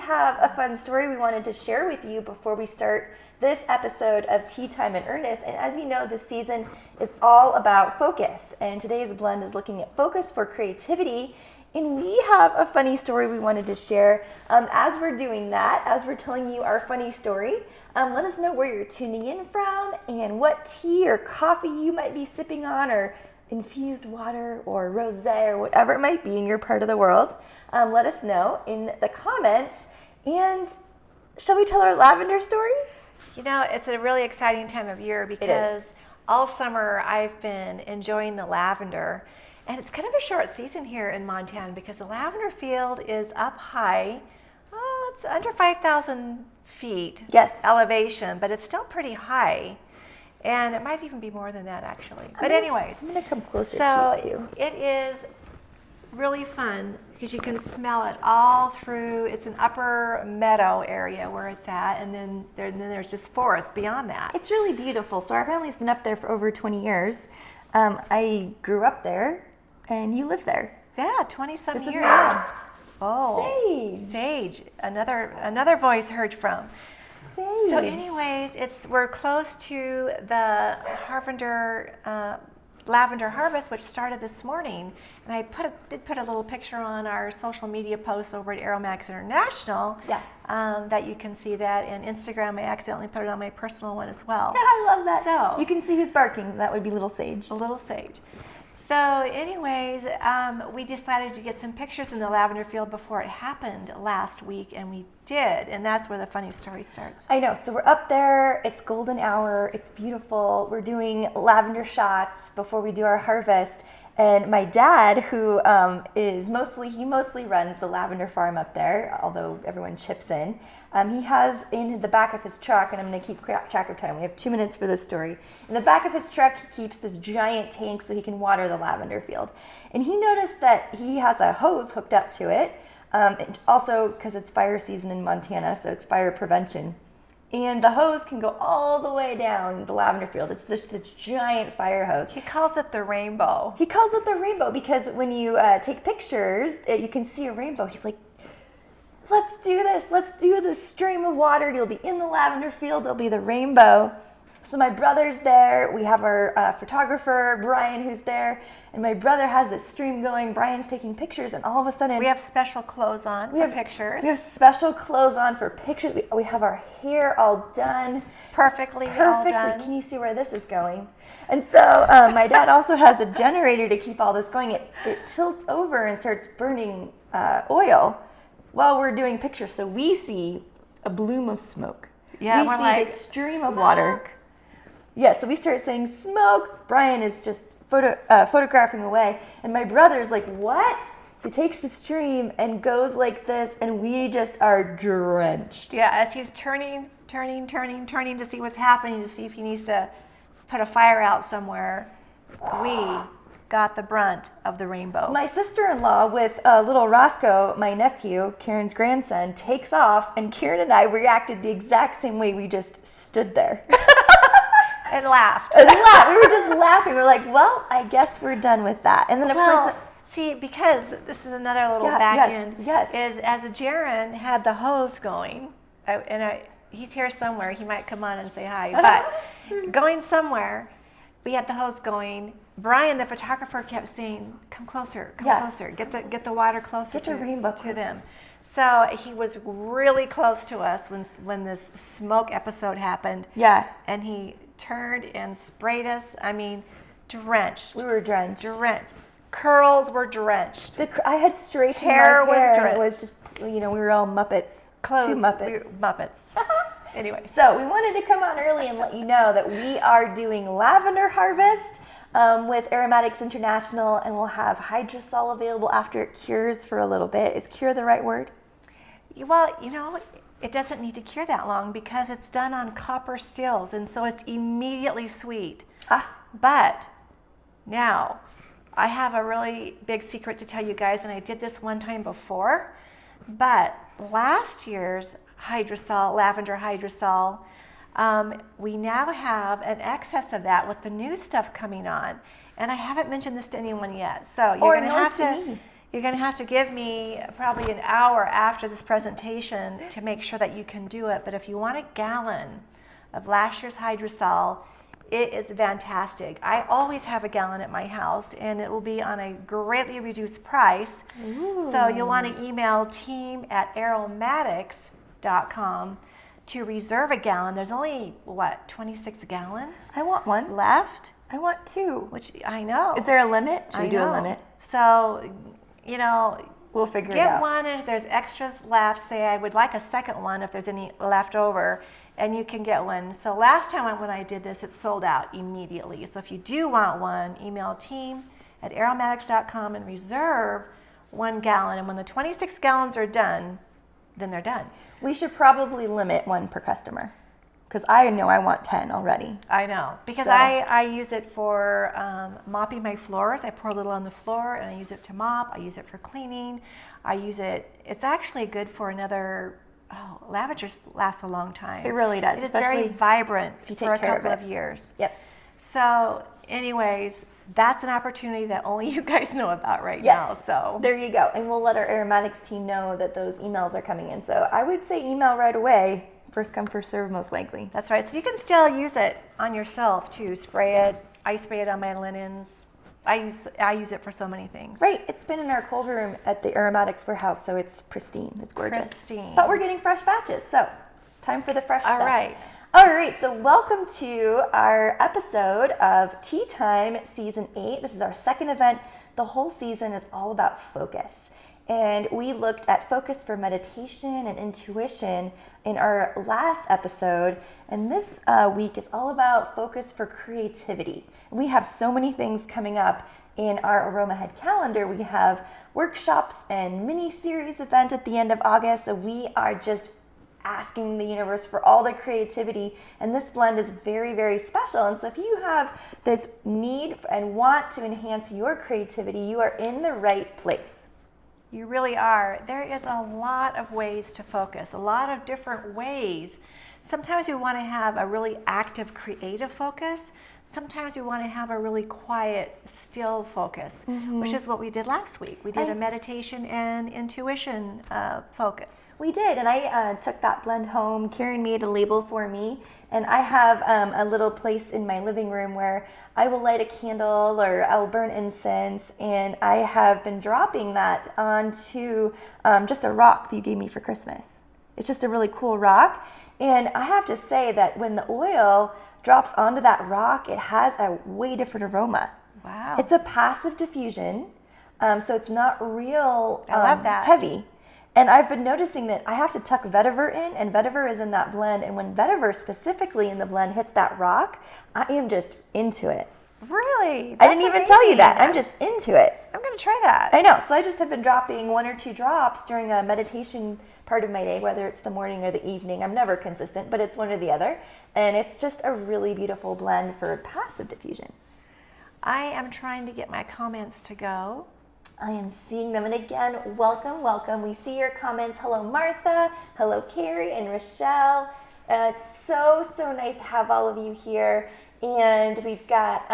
have a fun story we wanted to share with you before we start this episode of Tea Time in Earnest. And as you know, this season is all about focus. And today's blend is looking at focus for creativity. And we have a funny story we wanted to share. As we're doing that, as we're telling you our funny story, let us know where you're tuning in from and what tea or coffee you might be sipping on, or infused water or rosé or whatever it might be in your part of the world. Let us know in the comments. And shall we tell our lavender story? You know, it's a really exciting time of year because all summer I've been enjoying the lavender. And it's kind of a short season here in Montana because the lavender field is up high. Oh, it's under 5,000 feet elevation, but it's still pretty high. And it might even be more than that, actually. But anyways, I'm going to come closer to you. So it is really fun because you can smell it all through. It's an upper meadow area where it's at, and then there's just forest beyond that. It's really beautiful. So our family's been up there for over 20 years. I grew up there, and you live there. Yeah, 20-some years. This is Mom. Oh, Sage. Another voice heard from. Sage. So anyways, we're close to the lavender harvest, which started this morning. And I did put a little picture on our social media post over at Aromahead International. Yeah. That you can see that. And Instagram, I accidentally put it on my personal one as well. Yeah, I love that. So you can see who's barking. That would be Little Sage. A Little Sage. So anyways, we decided to get some pictures in the lavender field before it happened last week, and we did, and that's where the funny story starts. I know. So we're up there. It's golden hour. It's beautiful. We're doing lavender shots before we do our harvest. And my dad, who mostly runs the lavender farm up there, although everyone chips in. He has in the back of his truck, and I'm going to keep track of time. We have 2 minutes for this story. In the back of his truck, he keeps this giant tank so he can water the lavender field. And he noticed that he has a hose hooked up to it, and also because it's fire season in Montana, so it's fire prevention. And the hose can go all the way down the lavender field. It's just this giant fire hose. He calls it the rainbow. He calls it the rainbow because when you take pictures, you can see a rainbow. He's like, let's do this. Let's do this stream of water. You'll be in the lavender field. There'll be the rainbow. So my brother's there. We have our photographer, Brian, who's there. And my brother has this stream going. Brian's taking pictures, and all of a sudden... We have special clothes on for pictures. We have special clothes on for pictures. We have our hair all done. Perfectly all done. Can you see where this is going? And so my dad also has a generator to keep all this going. It tilts over and starts burning oil while we're doing pictures. So we see a bloom of smoke. Yeah, we see like, this stream of water. Yeah, so we start saying smoke. Brian is just photographing away, and my brother's like, what? So he takes the stream and goes like this, and we just are drenched. Yeah, as he's turning to see what's happening, to see if he needs to put a fire out somewhere, we got the brunt of the rainbow. My sister-in-law with little Roscoe, my nephew, Karen's grandson, takes off, and Karen and I reacted the exact same way. We just stood there. And laughed. We were just laughing. We were like, well, I guess we're done with that. And then of course... See, because this is another little end, is as Jaron had the hose going, he's here somewhere. He might come on and say hi. But going somewhere, we had the hose going. Brian, the photographer, kept saying, come closer, closer. Get the water closer to them. So he was really close to us when this smoke episode happened. Yeah. And he turned and sprayed us. I mean, drenched. We were drenched. Curls were drenched. I had straight hair. Was drenched. It was just, we were all Muppets. Clothes. 2 Muppets. Muppets. Anyway. So we wanted to come on early and let you know that we are doing lavender harvest with Aromahead International, and we'll have hydrosol available after it cures for a little bit. Is cure the right word? Well, it doesn't need to cure that long because it's done on copper stills, and so it's immediately sweet. But now, I have a really big secret to tell you guys, and I did this one time before, but last year's lavender hydrosol, we now have an excess of that with the new stuff coming on. And I haven't mentioned this to anyone yet, so you're going to have to... You're going to have to give me probably an hour after this presentation to make sure that you can do it. But if you want a gallon of last year's hydrosol, it is fantastic. I always have a gallon at my house, and it will be on a greatly reduced price. Ooh. So you'll want to email team@aromatics.com to reserve a gallon. There's only, 26 gallons? I want one. Left? I want 2. Which I know. Is there a limit? Should we do a limit? So, we'll figure it get out. one, and if there's extras left, say I would like a second one if there's any left over, and you can get one. So last time when I did this, it sold out immediately. So if you do want one, email team@aromatics.com and reserve 1 gallon. And when the 26 gallons are done, then they're done. We should probably limit 1 per customer, because I know I want 10 already. I know, because So. I use it for mopping my floors. I pour a little on the floor, and I use it to mop. I use it for cleaning. I use it. It's actually good for another. Lavender lasts a long time. It really does. It is very vibrant if you take for a care couple of of years. Yep. So, anyways, that's an opportunity that only you guys know about right now. So there you go. And we'll let our aromatics team know that those emails are coming in. So I would say email right away. First come, first serve, most likely. That's right. So you can still use it on yourself too. Spray it. I spray it on my linens. I use it for so many things. Right. It's been in our cold room at the Aromatics warehouse, so it's pristine. It's gorgeous. Pristine. But we're getting fresh batches, so time for the fresh stuff. All right. All right. So welcome to our episode of Tea Time Season 8. This is our second event. The whole season is all about focus. And we looked at focus for meditation and intuition in our last episode. And this week is all about focus for creativity. We have so many things coming up in our Aromahead calendar. We have workshops and mini-series event at the end of August. So we are just asking the universe for all the creativity. And this blend is very, very special. And so if you have this need and want to enhance your creativity, you are in the right place. You really are. There is a lot of ways to focus, a lot of different ways. Sometimes we want to have a really active, creative focus. Sometimes we want to have a really quiet, still focus, which is what we did last week. We did a meditation and intuition focus. We did, and I took that blend home. Karen made a label for me, and I have a little place in my living room where I will light a candle or I'll burn incense, and I have been dropping that onto just a rock that you gave me for Christmas. It's just a really cool rock, and I have to say that when the oil drops onto that rock, it has a way different aroma. Wow. It's a passive diffusion, so it's not real I love that. heavy. And I've been noticing that I have to tuck vetiver in, and vetiver is in that blend. And when vetiver specifically in the blend hits that rock, I am just into it. Really? I didn't even tell you that. I'm just into it. I'm going to try that. I know. So I just have been dropping 1 or 2 drops during a meditation part of my day, whether it's the morning or the evening. I'm never consistent, but it's one or the other. And it's just a really beautiful blend for passive diffusion. I am trying to get my comments to go. I am seeing them. And again, welcome, welcome. We see your comments. Hello, Martha. Hello, Carrie and Rochelle. It's so, so nice to have all of you here. And we've got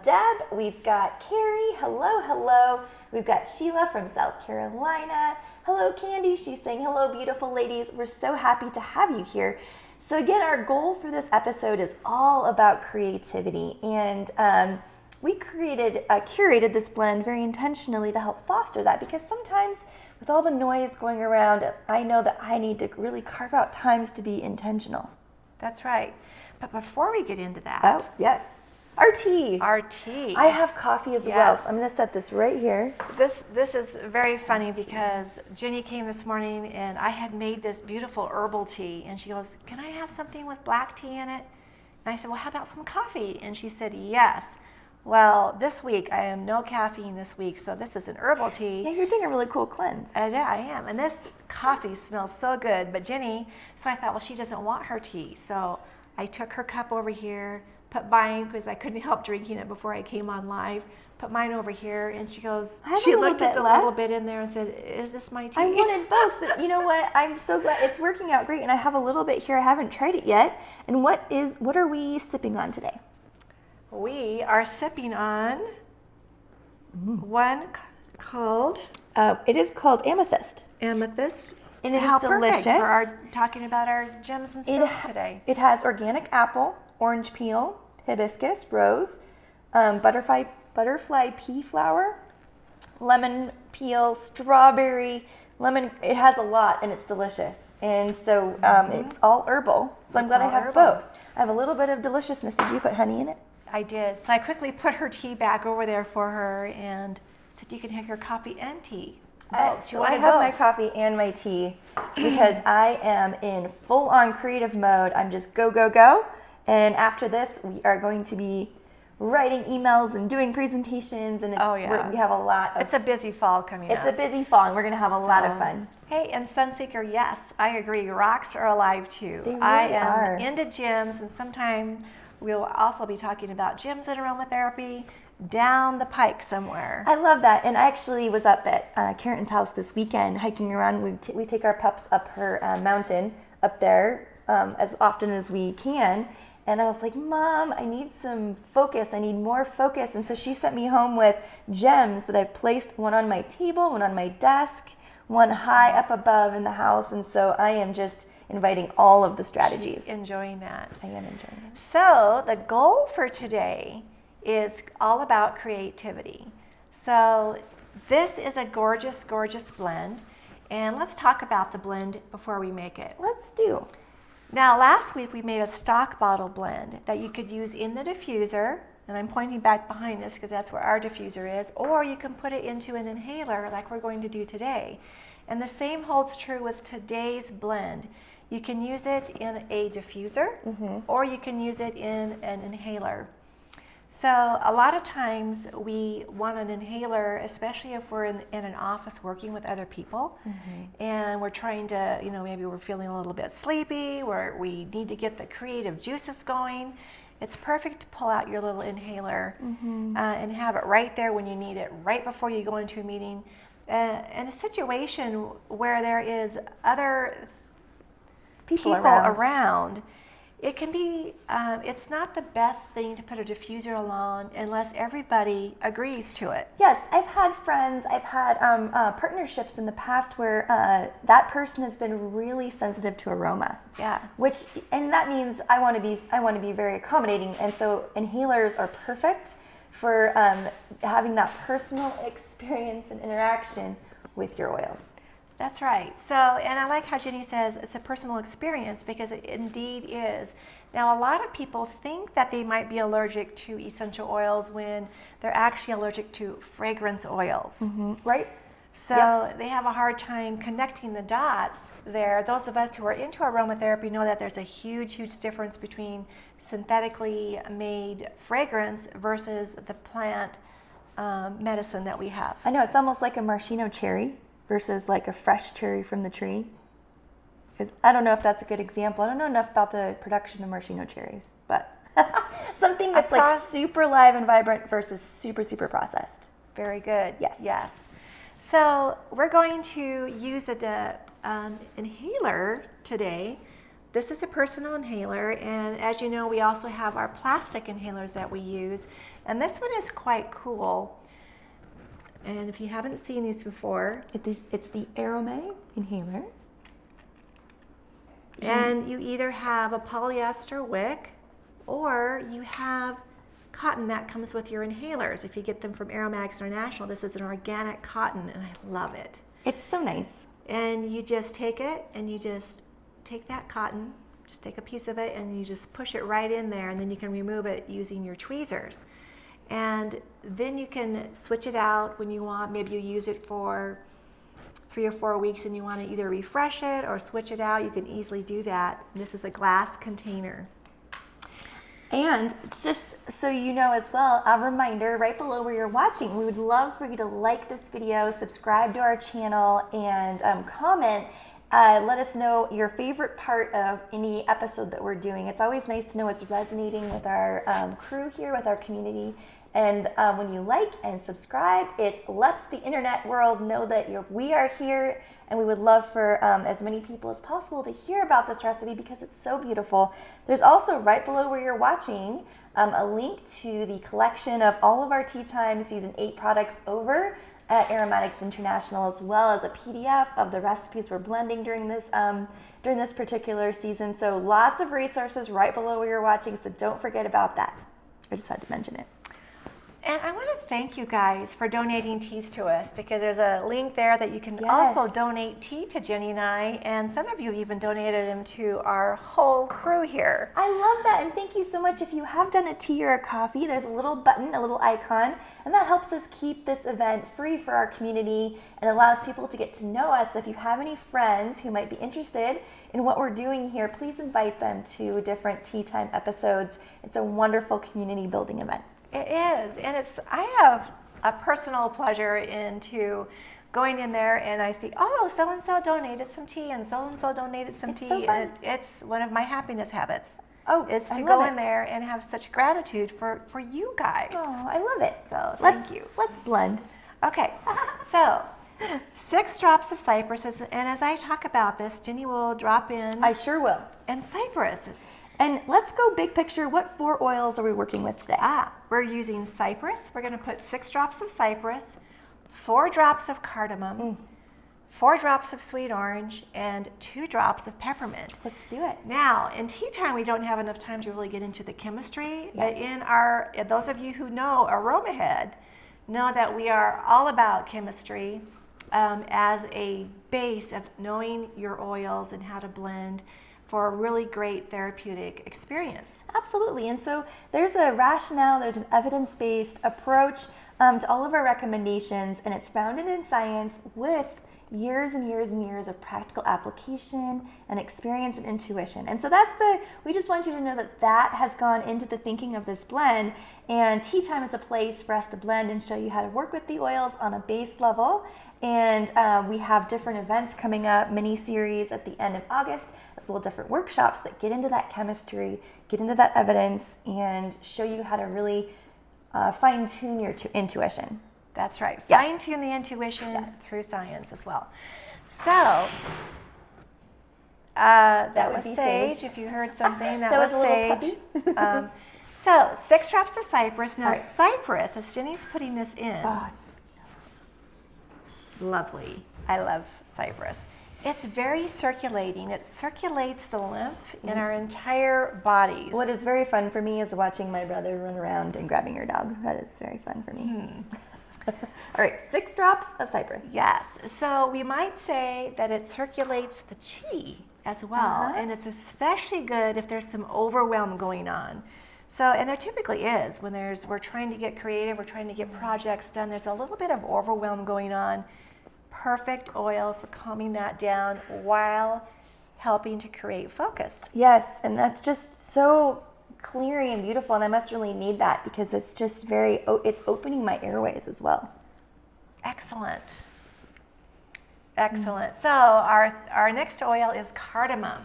Deb. We've got Carrie. Hello, hello. We've got Sheila from South Carolina. Hello, Candy. She's saying, hello, beautiful ladies. We're so happy to have you here. So again, our goal for this episode is all about creativity. And we curated this blend very intentionally to help foster that, because sometimes with all the noise going around, I know that I need to really carve out times to be intentional. That's right. But before we get into that. Oh, yes. Our tea. Our tea. I have coffee as well, so I'm going to set this right here. This is very funny because Jenny came this morning and I had made this beautiful herbal tea, and she goes, "Can I have something with black tea in it?" And I said, "Well, how about some coffee?" And she said, "Yes." Well, this week I am no caffeine this week, so this is an herbal tea. Yeah, you're doing a really cool cleanse. I am, and this coffee smells so good. But Jenny, so I thought, well, she doesn't want her tea, so I took her cup over here, put mine, because I couldn't help drinking it before I came on live, put mine over here, and she goes, she looked at the little bit in there and said, "Is this my tea?" I wanted both, but you know what? I'm so glad it's working out great, and I have a little bit here. I haven't tried it yet. And what are we sipping on today? We are sipping on one called It is called Amethyst. Amethyst. And it How is delicious. Perfect for our talking about our gems and stones today. It has organic apple, orange peel, hibiscus, rose, butterfly pea flower, lemon peel, strawberry, lemon. It has a lot, and it's delicious. And so it's all herbal. So I'm glad I have both. I have a little bit of deliciousness. Did you put honey in it? I did. So I quickly put her tea bag over there for her and said you can have your coffee and tea. So I have my coffee and my tea because I am in full-on creative mode. I'm just go, go, go. And after this, we are going to be writing emails and doing presentations. And we have a lot. It's a busy fall coming up. It's a busy fall, and we're going to have a lot of fun. Hey, and Sunseeker, yes, I agree. Rocks are alive too. They really I am are. into gems, and sometime we'll also be talking about gems and aromatherapy down the pike somewhere. I love that. And I actually was up at Karen's house this weekend hiking around. We take our pups up her mountain up there as often as we can. And I was like, Mom, I need some focus. I need more focus. And so she sent me home with gems that I've placed, one on my table, one on my desk, one high up above in the house. And so I am just inviting all of the strategies. She's enjoying that. I am enjoying it. So the goal for today is all about creativity. So this is a gorgeous, gorgeous blend. And let's talk about the blend before we make it. Let's do. Now, last week we made a stock bottle blend that you could use in the diffuser, and I'm pointing back behind us because that's where our diffuser is, or you can put it into an inhaler like we're going to do today. And the same holds true with today's blend. You can use it in a diffuser, or you can use it in an inhaler. So a lot of times we want an inhaler, especially if we're in an office working with other people, and we're trying to, maybe we're feeling a little bit sleepy, or we need to get the creative juices going. It's perfect to pull out your little inhaler and have it right there when you need it, right before you go into a meeting. In a situation where there is other people around, it can be, it's not the best thing to put a diffuser on unless everybody agrees to it. Yes, I've had friends, I've had partnerships in the past where that person has been really sensitive to aroma. Yeah. And that means I want to be very accommodating, and so inhalers are perfect for having that personal experience and interaction with your oils. That's right. So, and I like how Jenny says it's a personal experience because it indeed is. Now, a lot of people think that they might be allergic to essential oils when they're actually allergic to fragrance oils. Right? So they have a hard time connecting the dots there. Those of us who are into aromatherapy know that there's a huge, huge difference between synthetically made fragrance versus the plant medicine that we have. I know, it's almost like a maraschino cherry versus like a fresh cherry from the tree. I don't know if that's a good example. I don't know enough about the production of maraschino cherries, but something that's like super live and vibrant versus super, super processed. Very good. Yes. Yes. So we're going to use an inhaler today. This is a personal inhaler, and as you know, we also have our plastic inhalers that we use, and this one is quite cool. And if you haven't seen these before, it's the Aromahead inhaler. And you either have a polyester wick or you have cotton that comes with your inhalers. If you get them from Aromatics International, this is an organic cotton, and I love it. It's so nice. And you just take it and you just take that cotton, just take a piece of it and you just push it right in there, and then you can remove it using your tweezers. And then you can switch it out when you want. Maybe you use it for 3 or 4 weeks and you want to either refresh it or switch it out. You can easily do that. And this is a glass container. And just so you know as well, a reminder right below where you're watching, we would love for you to like this video, subscribe to our channel, and comment. Let us know your favorite part of any episode that we're doing. It's always nice to know what's resonating with our crew here, with our community. And when you like and subscribe, it lets the internet world know that we are here, and we would love for as many people as possible to hear about this recipe because it's so beautiful. There's also right below where you're watching a link to the collection of all of our Tea Time Season 8 products over at Aromatics International, as well as a PDF of the recipes we're blending during this particular season. So lots of resources right below where you're watching, so don't forget about that. I just had to mention it. And I want to thank you guys for donating teas to us, because there's a link there that you can also donate tea to Jenny and I, and some of you even donated them to our whole crew here. I love that, and thank you so much. If you have done a tea or a coffee, there's a little button, a little icon, and that helps us keep this event free for our community and allows people to get to know us. So if you have any friends who might be interested in what we're doing here, please invite them to different tea time episodes. It's a wonderful community building event. It is, and I have a personal pleasure into going in there and I see, oh, so-and-so donated some tea and so-and-so donated some tea. So fun. And it's one of my happiness habits. Oh, is to go in there and have such gratitude for you guys. Oh, I love it. So thank you. Let's blend. Okay, so 6 drops of cypress, and as I talk about this, Jenny will drop in. I sure will. And cypress is. And let's go big picture. What 4 oils are we working with today? We're using cypress. We're going to put 6 drops of cypress, 4 drops of cardamom, 4 drops of sweet orange, and 2 drops of peppermint. Let's do it. Now, in tea time, we don't have enough time to really get into the chemistry. Yes. Those of you who know Aromahead know that we are all about chemistry as a base of knowing your oils and how to blend for a really great therapeutic experience. Absolutely. And so there's a rationale, there's an evidence-based approach to all of our recommendations, and it's founded in science with years and years and years of practical application and experience and intuition. And so we just want you to know that has gone into the thinking of this blend, and tea time is a place for us to blend and show you how to work with the oils on a base level. And we have different events coming up, mini series at the end of August, as well as different workshops that get into that chemistry, get into that evidence, and show you how to really fine tune your intuition. That's right. Yes. Fine tune the intuition through science as well. So that was sage. If you heard something, that was sage. So 6 drops of cypress. Now cypress, as Jenny's putting this in. Oh, it's lovely. I love cypress. It's very circulating. It circulates the lymph in our entire bodies. What is very fun for me is watching my brother run around and grabbing your dog. That is very fun for me. All right, 6 drops of cypress. Yes. So we might say that it circulates the chi as well. And it's especially good if there's some overwhelm going on. So, and there typically is when we're trying to get creative, we're trying to get projects done, there's a little bit of overwhelm going on. Perfect oil for calming that down while helping to create focus. Yes, and that's just so clearing and beautiful, and I must really need that because it's just it's opening my airways as well. Excellent. Excellent. So our next oil is cardamom.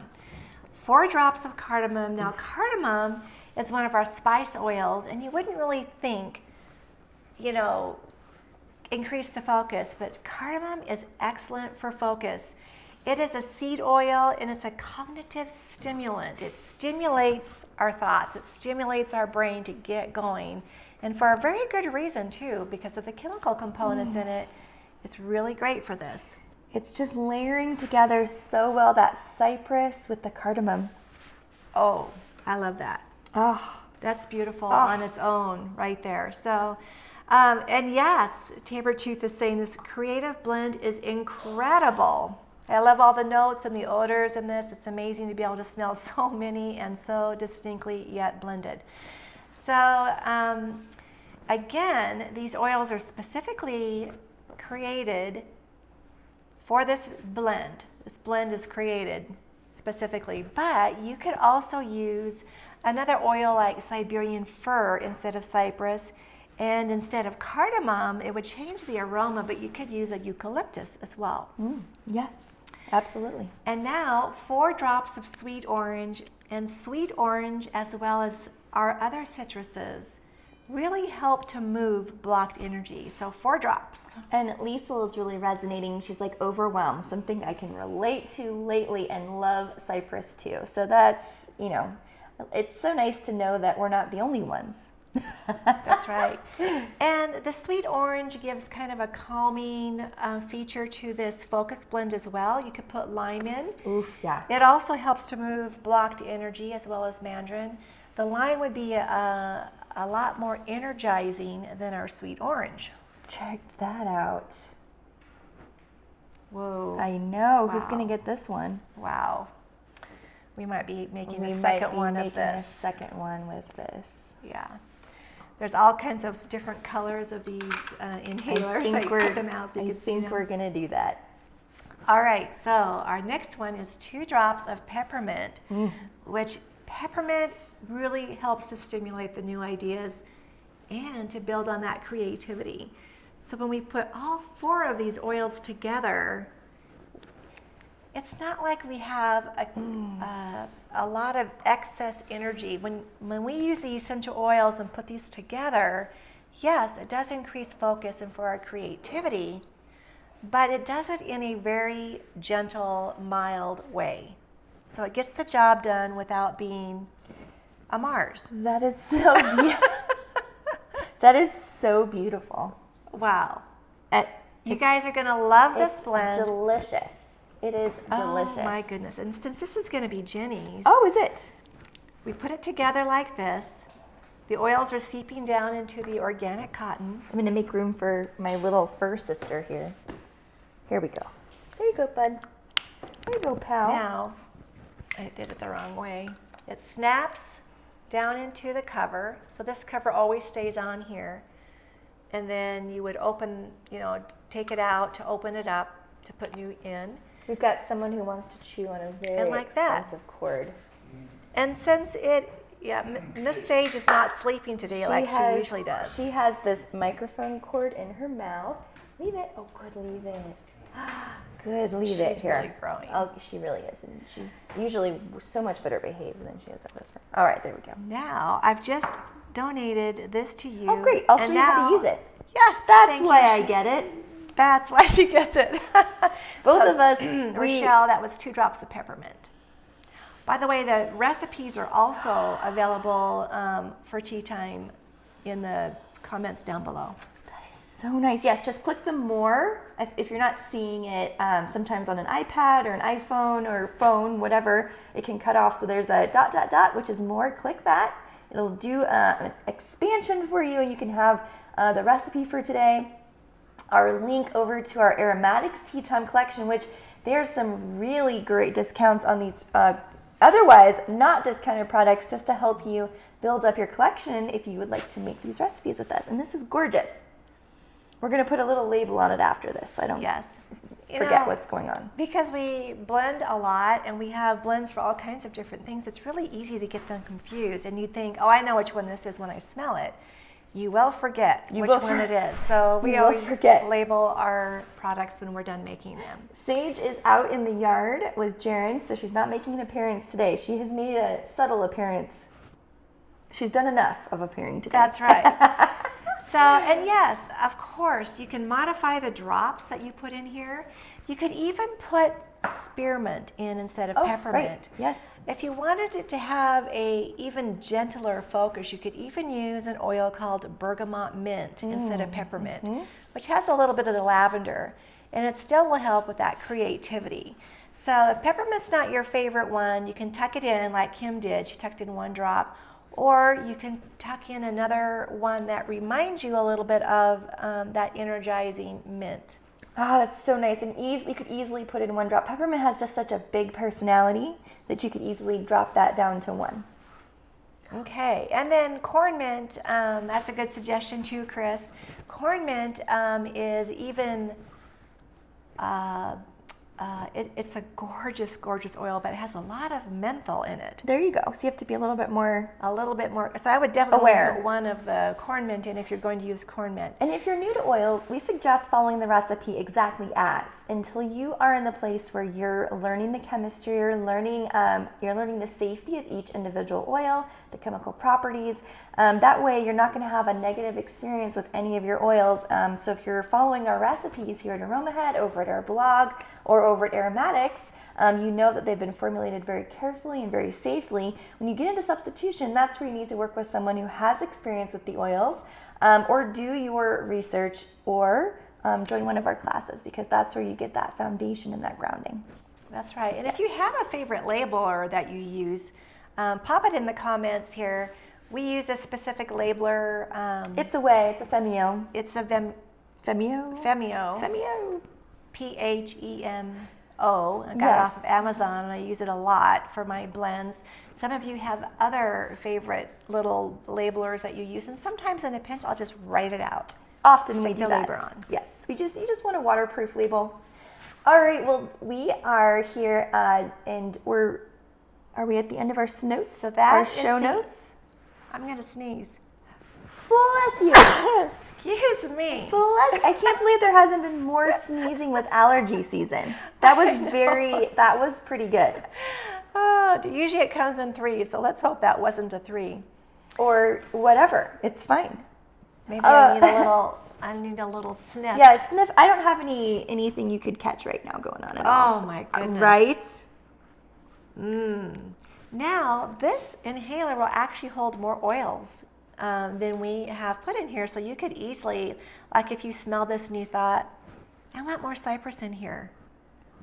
4 drops of cardamom. Now cardamom is one of our spice oils, and you wouldn't really think, increase the focus, but cardamom is excellent for focus. It is a seed oil, and it's a cognitive stimulant. It stimulates our thoughts. It stimulates our brain to get going, and for a very good reason too, because of the chemical components in it. It's really great for this. It's just layering together so well, that cypress with the cardamom. Oh, I love that. Oh, that's beautiful on its own right there. So, and yes, Tabor Tooth is saying this creative blend is incredible. I love all the notes and the odors in this. It's amazing to be able to smell so many and so distinctly yet blended. So, again, these oils are specifically created for this blend. This blend is created specifically, but you could also use another oil like Siberian fir instead of cypress, and instead of cardamom, it would change the aroma, but you could use a eucalyptus as well. Yes, absolutely. And now 4 drops of sweet orange, and sweet orange as well as our other citruses really help to move blocked energy. So 4 drops. And Liesl is really resonating. She's like overwhelmed, something I can relate to lately, and love cypress too. So that's, it's so nice to know that we're not the only ones That's right. And the sweet orange gives kind of a calming feature to this focus blend as well. You could put lime in. Oof, yeah. It also helps to move blocked energy as well as mandarin. The lime would be a lot more energizing than our sweet orange. Check that out. Whoa. I know. Wow. Who's going to get this one? Wow. We might be making a second one of this. A second one with this. Yeah. There's all kinds of different colors of these inhalers. I cut them out so you can see them. We're going to do that. All right, so our next one is 2 drops of peppermint, which peppermint really helps to stimulate the new ideas and to build on that creativity. So when we put all 4 of these oils together, it's not like we have a lot of excess energy. When we use the essential oils and put these together, yes, it does increase focus and for our creativity, but it does it in a very gentle, mild way. So it gets the job done without being a Mars. That is so that is so beautiful. Wow. You guys are going to love this blend. Delicious. It is delicious. Oh my goodness. And since this is going to be Jenny's. Oh, is it? We put it together like this. The oils are seeping down into the organic cotton. I'm going to make room for my little fur sister here. Here we go. There you go, bud. There you go, pal. Now, I did it the wrong way. It snaps down into the cover. So this cover always stays on here. And then you would take it out to open it up to put new in. We've got someone who wants to chew on a very expensive cord. And since Miss Sage is not sleeping today she usually does. She has this microphone cord in her mouth. Leave it. Oh, good, leave it. Good, leave it here. She's really growing. Oh, she really is. And she's usually so much better behaved than she is at this point. All right, there we go. Now, I've just donated this to you. Oh, great. I'll show you how to use it. Yes. That's why I get it. That's why she gets it. Both of us. Rochelle, that was 2 drops of peppermint. By the way, the recipes are also available for tea time in the comments down below. That is so nice. Yes, just click the more if you're not seeing it. Sometimes on an iPad or an iPhone or phone, whatever, it can cut off. So there's a ... which is more. Click that. It'll do an expansion for you, and you can have the recipe for today. Our link over to our Aromatics Tea Time collection, which there's some really great discounts on these otherwise not discounted products, just to help you build up your collection if you would like to make these recipes with us. And this is gorgeous. We're going to put a little label on it after this so I don't forget what's going on. Because we blend a lot and we have blends for all kinds of different things, it's really easy to get them confused. And you think, oh, I know which one this is when I smell it. You will forget which one it is. So we always label our products when we're done making them. Sage is out in the yard with Jaren, so she's not making an appearance today. She has made a subtle appearance. She's done enough of appearing today. That's right. So, and yes, of course, you can modify the drops that you put in here. You could even put spearmint in instead of peppermint. Right. Yes. If you wanted it to have a even gentler focus, you could even use an oil called bergamot mint instead of peppermint, which has a little bit of the lavender, and it still will help with that creativity. So if peppermint's not your favorite one, you can tuck it in like Kim did. She tucked in 1 drop. Or you can tuck in another one that reminds you a little bit of that energizing mint. Oh, that's so nice. And you could easily put in 1 drop. Peppermint has just such a big personality that you could easily drop that down to 1. Okay, and then corn mint, that's a good suggestion too, Chris. Corn mint is even, it's a gorgeous, gorgeous oil, but it has a lot of menthol in it. There you go. So you have to be a little bit more. So I would definitely aware. put 1 of the corn mint in if you're going to use corn mint. And if you're new to oils, we suggest following the recipe exactly as, until you are in the place where you're learning the chemistry, you're learning the safety of each individual oil, the chemical properties. That way you're not going to have a negative experience with any of your oils. So if you're following our recipes here at Aromahead, over at our blog, or over at Aromatics, you know that they've been formulated very carefully and very safely. When you get into substitution, that's where you need to work with someone who has experience with the oils, or do your research, or join one of our classes, because that's where you get that foundation and that grounding. That's right. And if you have a favorite labeler that you use, pop it in the comments here. We use a specific labeler. It's a way. It's a Femio. It's a Femio. Femio. Phemo. I got it off of Amazon, and I use it a lot for my blends. Some of you have other favorite little labelers that you use, and sometimes in a pinch, I'll just write it out. Often we do that. On. Yes, you just want a waterproof label. All right. Well, we are here, and are we at the end of our notes? So that our show notes. I'm gonna sneeze. Bless you. Excuse me. I can't believe there hasn't been more sneezing with allergy season. That was pretty good. Usually it comes in 3, so let's hope that wasn't a 3. Or whatever. It's fine. Maybe I need a little sniff. Yeah, sniff. I don't have anything you could catch right now going on at all. Oh my goodness. Right? Now, this inhaler will actually hold more oils than we have put in here. So you could easily, like if you smell this and you thought, I want more cypress in here,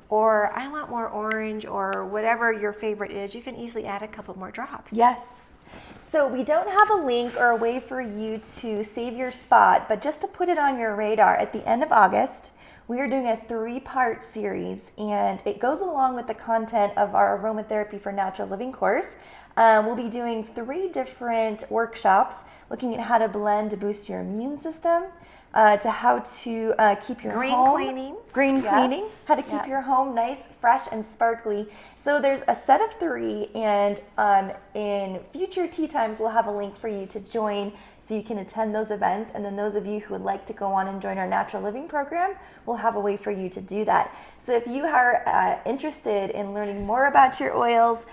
or I want more orange, or whatever your favorite is, you can easily add a couple more drops. Yes. So we don't have a link or a way for you to save your spot, but just to put it on your radar, at the end of August, we are doing a 3-part series, and it goes along with the content of our Aromatherapy for Natural Living course. We'll be doing 3 different workshops looking at how to blend to boost your immune system, to how to keep your home green cleaning, how to keep your home nice, fresh, and sparkly. So there's a set of 3, and in future tea times, we'll have a link for you to join so you can attend those events. And then those of you who would like to go on and join our Natural Living program, we'll have a way for you to do that. So if you are interested in learning more about your oils,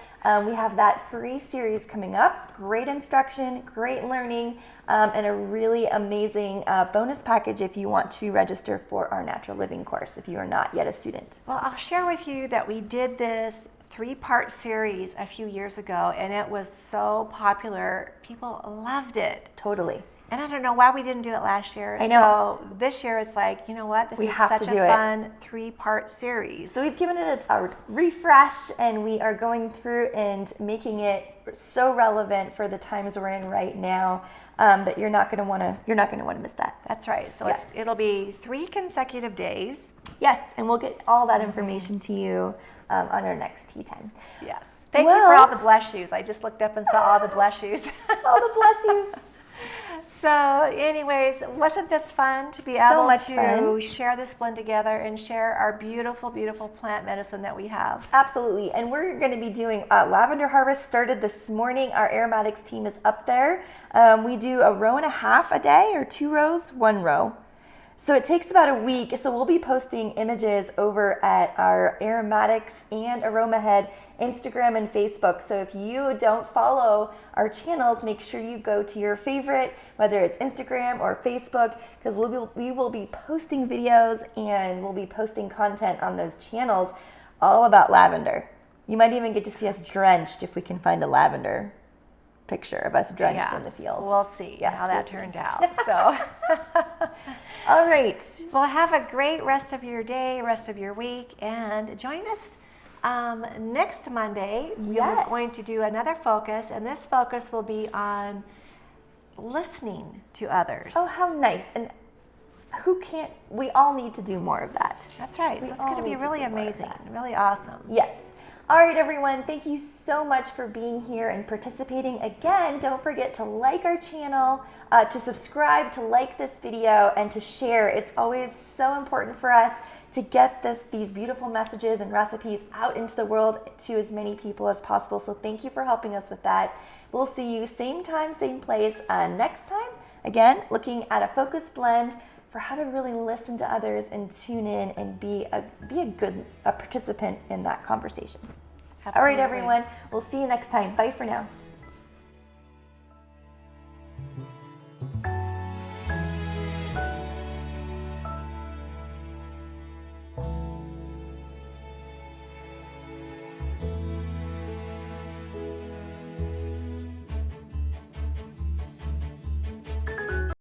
we have that free series coming up. Great instruction, great learning, and a really amazing bonus package if you want to register for our Natural Living course if you are not yet a student. Well, I'll share with you that we did this 3-part series a few years ago, and it was so popular. People loved it. Totally. And I don't know why we didn't do it last year. I know. So this year it's like, you know what? This is such a fun 3-part series. So we've given it a refresh, and we are going through and making it so relevant for the times we're in right now that you're not going to want to miss that. That's right. So it'll be 3 consecutive days. Yes, and we'll get all that information to you on our next tea time. Yes. Thank you for all the bless yous. I just looked up and saw all the bless yous. All the bless yous. So anyways, wasn't this fun to be able to share this blend together and share our beautiful, beautiful plant medicine that we have? Absolutely. And we're going to be doing lavender harvest started this morning. Our aromatics team is up there. We do a 1.5 rows a day, or 2 rows, 1 row. So it takes about a week. So we'll be posting images over at our Aromatics and Aromahead Instagram and Facebook. So if you don't follow our channels, make sure you go to your favorite, whether it's Instagram or Facebook, because we will be posting videos and we'll be posting content on those channels all about lavender. You might even get to see us drenched if we can find a lavender picture of us drenched in the field. We'll see how that turned out. So, all right. Well, have a great rest of your day, rest of your week, and join us next Monday. We're going to do another focus, and this focus will be on listening to others. Oh, how nice. And we all need to do more of that. That's right. So it's going to be really amazing, really awesome. Yes. All right, everyone, thank you so much for being here and participating. Again, don't forget to like our channel, to subscribe, to like this video, and to share. It's always so important for us to get these beautiful messages and recipes out into the world to as many people as possible. So thank you for helping us with that. We'll see you same time, same place next time. Again, looking at a focus blend for how to really listen to others and tune in and be a good participant in that conversation. Absolutely. All right, everyone. We'll see you next time. Bye for now.